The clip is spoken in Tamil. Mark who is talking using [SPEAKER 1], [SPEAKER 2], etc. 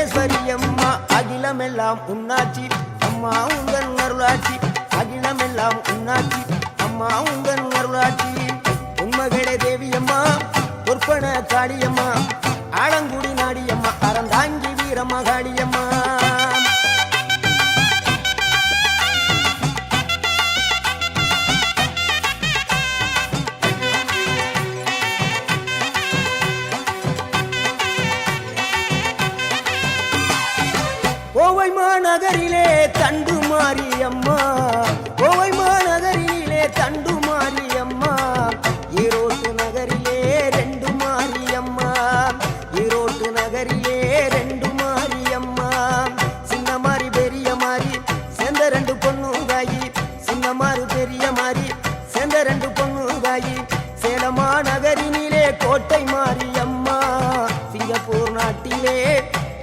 [SPEAKER 1] பரமேஸ்வரி அம்மா அகிலமெல்லாம் உன்னாட்சி அம்மா உங்கள் அருளாட்சி அகிலமெல்லாம் உன்னாட்சி அம்மா உங்கள் அருளாட்சி உண்மகளே தேவியம்மா பொற்பன காளியம்மா ஆலங்குடி நாடியம்மா அறந்தாங்கி வீரம்மா காளியம்மா கோவை மாநகரிலே தண்டு மாரியம்மா கோவை மாநகரிலே தண்டு